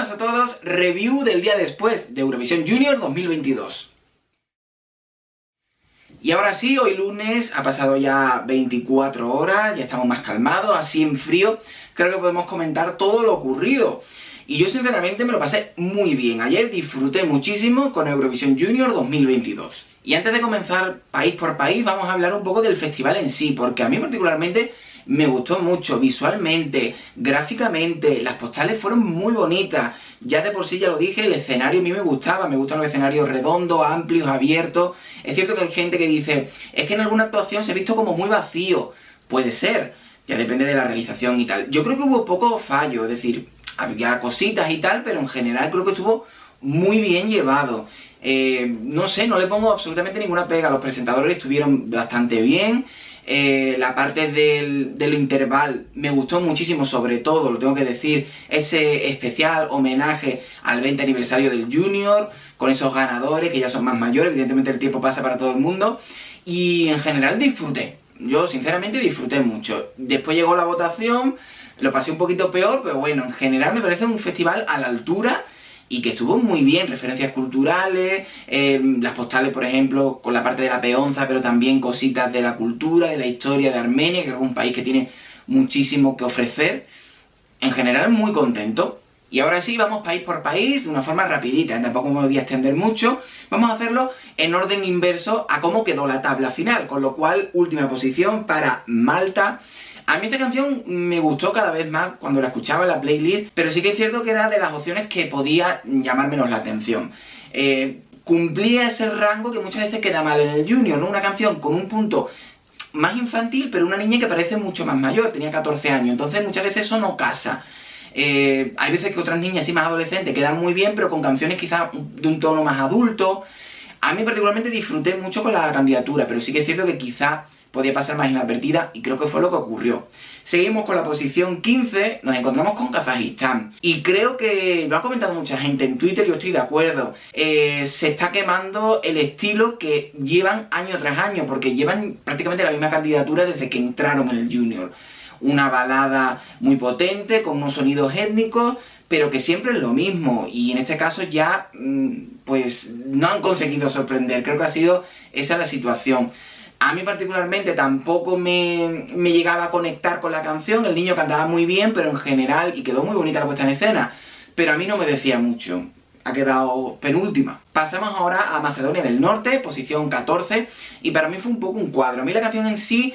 buenas a todos, review del día después de Eurovisión Junior 2022. Y ahora sí, hoy lunes, ha pasado ya 24 horas, ya estamos más calmados, así en frío, creo que podemos comentar todo lo ocurrido. Y yo sinceramente me lo pasé muy bien, ayer disfruté muchísimo con Eurovisión Junior 2022. Y antes de comenzar país por país, vamos a hablar un poco del festival en sí, porque a mí particularmente me gustó mucho, visualmente, gráficamente, las postales fueron muy bonitas. Ya de por sí, ya lo dije, el escenario a mí me gustaba, me gustan los escenarios redondos, amplios, abiertos. Es cierto que hay gente que dice, es que en alguna actuación se ha visto como muy vacío. Puede ser, ya depende de la realización y tal. Yo creo que hubo pocos fallos, es decir, había cositas y tal, pero en general creo que estuvo muy bien llevado. No sé, no le pongo absolutamente ninguna pega, los presentadores estuvieron bastante bien. La parte del interval me gustó muchísimo, sobre todo, lo tengo que decir, ese especial homenaje al 20 aniversario del Junior, con esos ganadores que ya son más mayores, evidentemente el tiempo pasa para todo el mundo, y en general disfruté, yo sinceramente disfruté mucho. Después llegó la votación, lo pasé un poquito peor, pero bueno, en general me parece un festival a la altura, y que estuvo muy bien, referencias culturales, las postales, por ejemplo, con la parte de la peonza, pero también cositas de la cultura, de la historia de Armenia, que es un país que tiene muchísimo que ofrecer. En general, muy contento. Y ahora sí, vamos país por país, de una forma rapidita, tampoco me voy a extender mucho. Vamos a hacerlo en orden inverso a cómo quedó la tabla final, con lo cual, última posición para Malta. A mí esta canción me gustó cada vez más cuando la escuchaba en la playlist, pero sí que es cierto que era de las opciones que podía llamar menos la atención. Cumplía ese rango que muchas veces queda mal en el Junior, ¿no? Una canción con un punto más infantil, pero una niña que parece mucho más mayor, tenía 14 años, entonces muchas veces eso no casa. Hay veces que otras niñas así más adolescentes quedan muy bien, pero con canciones quizás de un tono más adulto. A mí particularmente disfruté mucho con la candidatura, pero sí que es cierto que quizás podía pasar más inadvertida y creo que fue lo que ocurrió. Seguimos con la posición 15, nos encontramos con Kazajistán. Y creo que, lo ha comentado mucha gente en Twitter, yo estoy de acuerdo, se está quemando el estilo que llevan año tras año, porque llevan prácticamente la misma candidatura desde que entraron en el Junior. Una balada muy potente, con unos sonidos étnicos, pero que siempre es lo mismo, y en este caso ya, pues, no han conseguido sorprender, creo que ha sido esa la situación. A mí particularmente tampoco me llegaba a conectar con la canción, el niño cantaba muy bien, pero en general, y quedó muy bonita la puesta en escena, pero a mí no me decía mucho, ha quedado penúltima. Pasamos ahora a Macedonia del Norte, posición 14, y para mí fue un poco un cuadro. A mí la canción en sí,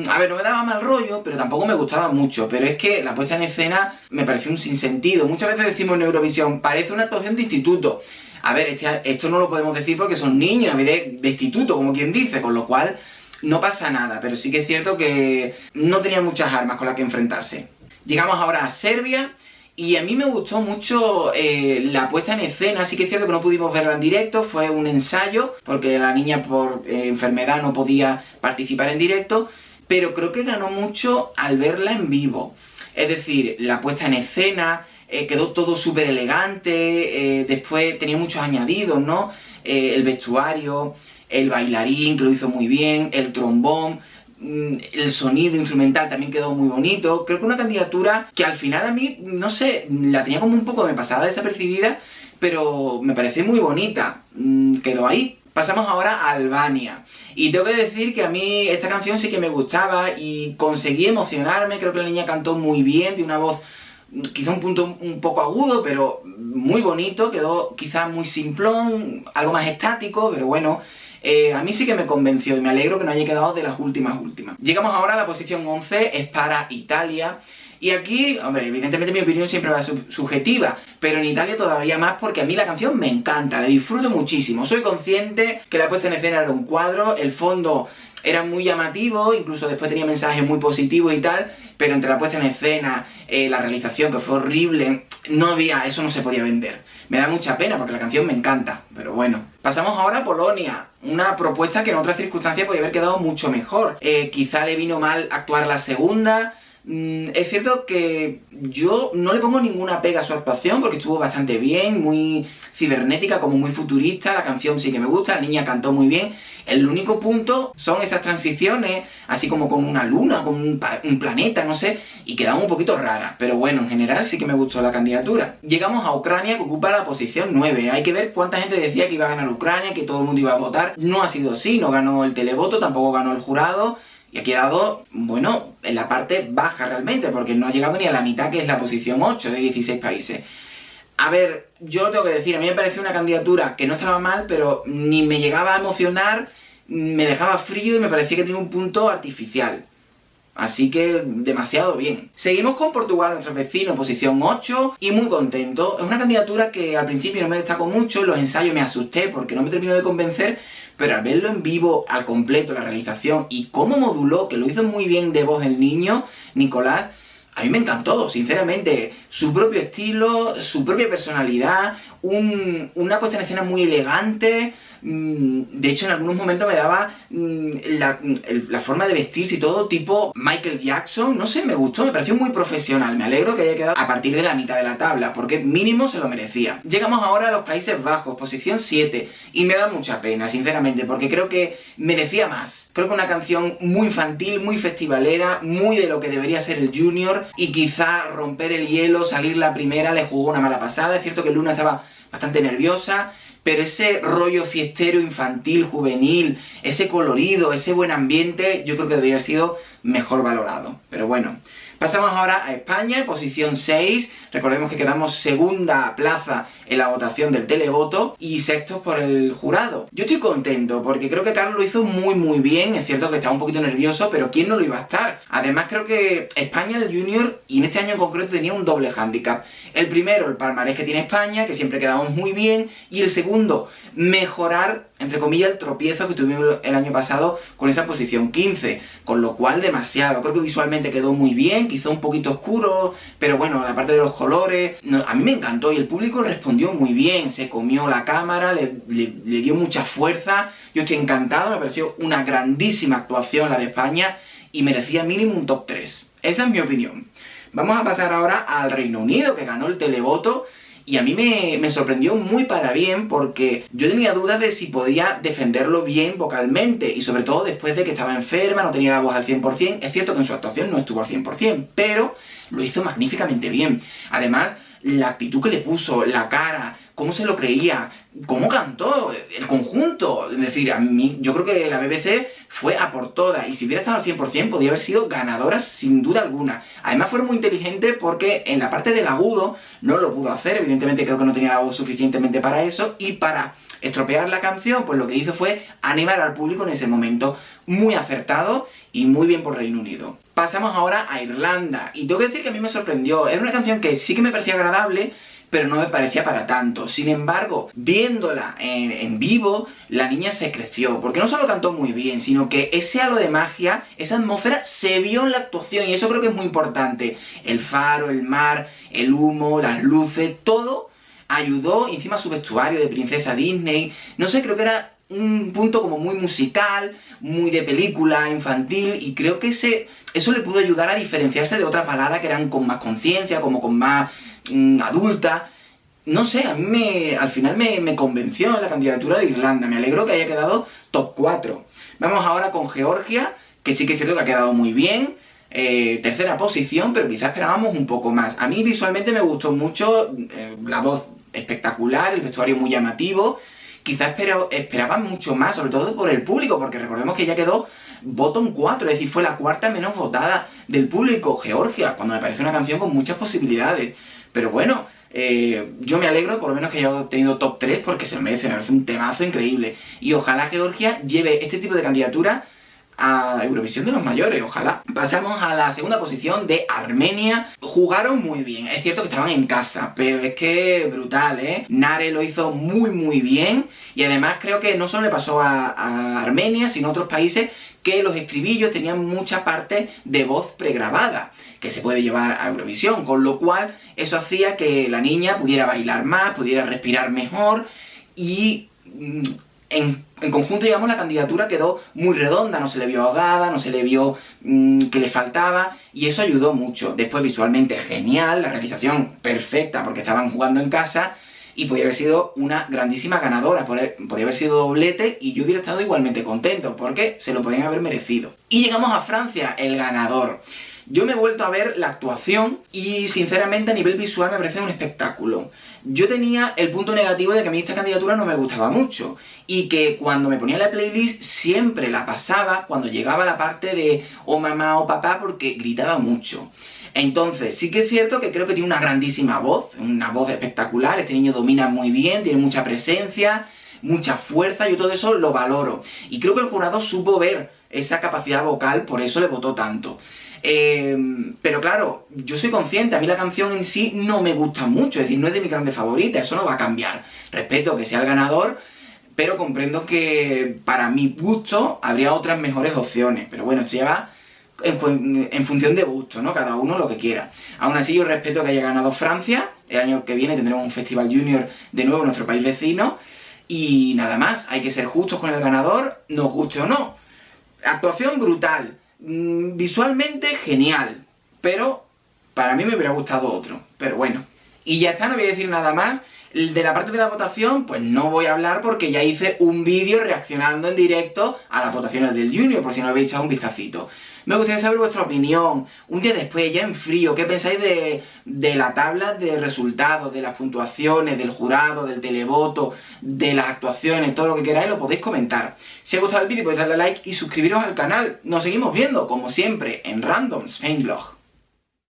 a ver, no me daba mal rollo, pero tampoco me gustaba mucho, pero es que la puesta en escena me pareció un sinsentido. Muchas veces decimos en Eurovisión, parece una actuación de instituto. A ver, esto no lo podemos decir porque son niños de instituto, como quien dice, con lo cual no pasa nada, pero sí que es cierto que no tenía muchas armas con las que enfrentarse. Llegamos ahora a Serbia, y a mí me gustó mucho la puesta en escena. Sí que es cierto que no pudimos verla en directo, fue un ensayo, porque la niña por enfermedad no podía participar en directo, pero creo que ganó mucho al verla en vivo. Es decir, la puesta en escena, quedó todo súper elegante, después tenía muchos añadidos, ¿no? El vestuario, el bailarín que lo hizo muy bien, el trombón, el sonido instrumental también quedó muy bonito. Creo que una candidatura que al final a mí, no sé, la tenía como un poco, me pasaba desapercibida, pero me pareció muy bonita, quedó ahí. Pasamos ahora a Albania, y tengo que decir que a mí esta canción sí que me gustaba y conseguí emocionarme. Creo que la niña cantó muy bien, de una voz quizá un punto un poco agudo, pero muy bonito, quedó quizá muy simplón, algo más estático, pero bueno, a mí sí que me convenció y me alegro que no haya quedado de las últimas. Llegamos ahora a la posición 11, es para Italia. Y aquí, hombre, evidentemente mi opinión siempre va a ser subjetiva, pero en Italia todavía más porque a mí la canción me encanta, la disfruto muchísimo. Soy consciente que la puesta en escena era un cuadro, el fondo era muy llamativo, incluso después tenía mensajes muy positivos y tal, pero entre la puesta en escena, la realización, que fue horrible, no había, eso no se podía vender. Me da mucha pena porque la canción me encanta, pero bueno. Pasamos ahora a Polonia, una propuesta que en otras circunstancias podría haber quedado mucho mejor. Quizá le vino mal actuar la segunda, Es cierto que yo no le pongo ninguna pega a su actuación porque estuvo bastante bien, muy cibernética, como muy futurista, la canción sí que me gusta, la niña cantó muy bien. El único punto son esas transiciones, así como con una luna, con un planeta, no sé, y quedaban un poquito raras. Pero bueno, en general sí que me gustó la candidatura. Llegamos a Ucrania, que ocupa la posición 9. Hay que ver cuánta gente decía que iba a ganar Ucrania, que todo el mundo iba a votar. No ha sido así, no ganó el televoto, tampoco ganó el jurado. Y ha quedado, bueno, en la parte baja realmente, porque no ha llegado ni a la mitad, que es la posición 8 de 16 países. A ver, yo lo tengo que decir, a mí me pareció una candidatura que no estaba mal, pero ni me llegaba a emocionar, me dejaba frío y me parecía que tenía un punto artificial. Así que demasiado bien. Seguimos con Portugal, nuestro vecino, posición 8, y muy contento. Es una candidatura que al principio no me destacó mucho, en los ensayos me asusté porque no me terminó de convencer, pero al verlo en vivo, al completo, la realización y cómo moduló, que lo hizo muy bien de voz el niño, Nicolás, a mí me encantó, sinceramente. Su propio estilo, su propia personalidad, una puesta en escena muy elegante. De hecho, en algunos momentos me daba la forma de vestirse y todo, tipo Michael Jackson. No sé, me gustó, me pareció muy profesional. Me alegro que haya quedado a partir de la mitad de la tabla, porque mínimo se lo merecía. Llegamos ahora a los Países Bajos, posición 7, y me da mucha pena, sinceramente, porque creo que merecía más. Creo que una canción muy infantil, muy festivalera, muy de lo que debería ser el Junior, y quizá romper el hielo, salir la primera, le jugó una mala pasada. Es cierto que Luna estaba bastante nerviosa, pero ese rollo fiestero, infantil, juvenil, ese colorido, ese buen ambiente, yo creo que debería haber sido mejor valorado. Pero bueno, pasamos ahora a España, posición 6. Recordemos que quedamos segunda plaza en la votación del televoto y sextos por el jurado. Yo estoy contento porque creo que Carlos lo hizo muy bien. Es cierto que estaba un poquito nervioso, pero ¿quién no lo iba a estar? Además creo que España, el Junior, y en este año en concreto tenía un doble hándicap. El primero, el palmarés que tiene España, que siempre quedamos muy bien, y el segundo, mejorar, entre comillas, el tropiezo que tuvimos el año pasado con esa posición 15, con lo cual demasiado. Creo que visualmente quedó muy bien, quizá un poquito oscuro, pero bueno, la parte de los colores, a mí me encantó y el público respondió muy bien, se comió la cámara, le dio mucha fuerza. Yo estoy encantado, me pareció una grandísima actuación la de España y merecía mínimo un top 3. Esa es mi opinión. Vamos a pasar ahora al Reino Unido, que ganó el televoto. Y a mí me sorprendió muy para bien porque yo tenía dudas de si podía defenderlo bien vocalmente y sobre todo después de que estaba enferma, no tenía la voz al 100%. Es cierto que en su actuación no estuvo al 100%, pero lo hizo magníficamente bien. Además, la actitud que le puso, la cara, cómo se lo creía, cómo cantó, el conjunto. Es decir, a mí, yo creo que la BBC fue a por todas y si hubiera estado al 100% podría haber sido ganadora sin duda alguna. Además fueron muy inteligentes porque en la parte del agudo no lo pudo hacer, evidentemente creo que no tenía la voz suficientemente para eso, y para estropear la canción pues lo que hizo fue animar al público en ese momento. Muy acertado y muy bien por Reino Unido. Pasamos ahora a Irlanda y tengo que decir que a mí me sorprendió. Era una canción que sí que me parecía agradable, pero no me parecía para tanto. Sin embargo, viéndola en vivo, la niña se creció, porque no solo cantó muy bien, sino que ese halo de magia, esa atmósfera, se vio en la actuación, y eso creo que es muy importante. El faro, el mar, el humo, las luces, todo ayudó, y encima su vestuario de princesa Disney, no sé, creo que era un punto como muy musical, muy de película infantil, y creo que eso le pudo ayudar a diferenciarse de otras baladas que eran con más conciencia, como con más adulta. No sé, a mí al final me convenció la candidatura de Irlanda. Me alegro que haya quedado top 4. Vamos ahora con Georgia, que sí que es cierto que ha quedado muy bien. Tercera posición, pero quizás esperábamos un poco más. A mí visualmente me gustó mucho, la voz espectacular, el vestuario muy llamativo. Quizás esperaban mucho más, sobre todo por el público, porque recordemos que ya quedó bottom 4, es decir, fue la cuarta menos votada del público, Georgia, cuando me parece una canción con muchas posibilidades. Pero bueno, yo me alegro por lo menos que haya tenido top 3 porque se lo merece, me parece un temazo increíble. Y ojalá Georgia lleve este tipo de candidatura a Eurovisión de los mayores, ojalá. Pasamos a la segunda posición de Armenia. Jugaron muy bien, es cierto que estaban en casa, pero es que brutal, Nare lo hizo muy bien, y además creo que no solo le pasó a Armenia, sino a otros países, que los estribillos tenían mucha parte de voz pregrabada, que se puede llevar a Eurovisión, con lo cual eso hacía que la niña pudiera bailar más, pudiera respirar mejor, y En conjunto, digamos, la candidatura quedó muy redonda, no se le vio ahogada, no se le vio que le faltaba, y eso ayudó mucho. Después, visualmente, genial, la realización perfecta, porque estaban jugando en casa, y podía haber sido una grandísima ganadora, podía haber sido doblete, y yo hubiera estado igualmente contento, porque se lo podían haber merecido. Y llegamos a Francia, el ganador. Yo me he vuelto a ver la actuación y sinceramente a nivel visual me parece un espectáculo. Yo tenía el punto negativo de que a mí esta candidatura no me gustaba mucho y que cuando me ponía la playlist siempre la pasaba cuando llegaba la parte de o mamá o papá porque gritaba mucho. Entonces, sí que es cierto que creo que tiene una grandísima voz, una voz espectacular, este niño domina muy bien, tiene mucha presencia, mucha fuerza, yo todo eso lo valoro. Y creo que el jurado supo ver esa capacidad vocal, por eso le votó tanto. Pero claro, yo soy consciente, a mí la canción en sí no me gusta mucho, es decir, no es de mis grandes favoritas, eso no va a cambiar. Respeto que sea el ganador, pero comprendo que para mi gusto habría otras mejores opciones. Pero bueno, esto ya va en función de gusto, ¿no? Cada uno lo que quiera. Aún así yo respeto que haya ganado Francia, el año que viene tendremos un festival junior de nuevo en nuestro país vecino, y nada más, hay que ser justos con el ganador, nos guste o no. Actuación brutal. Visualmente genial, pero para mí me hubiera gustado otro, pero bueno. Y ya está, no voy a decir nada más. De la parte de la votación, pues no voy a hablar porque ya hice un vídeo reaccionando en directo a las votaciones del Junior, por si no habéis echado un vistacito. Me gustaría saber vuestra opinión, un día después, ya en frío, ¿qué pensáis de la tabla de resultados, de las puntuaciones, del jurado, del televoto, de las actuaciones, todo lo que queráis lo podéis comentar. Si os ha gustado el vídeo podéis darle a like y suscribiros al canal. Nos seguimos viendo, como siempre, en Random Spain Vlog.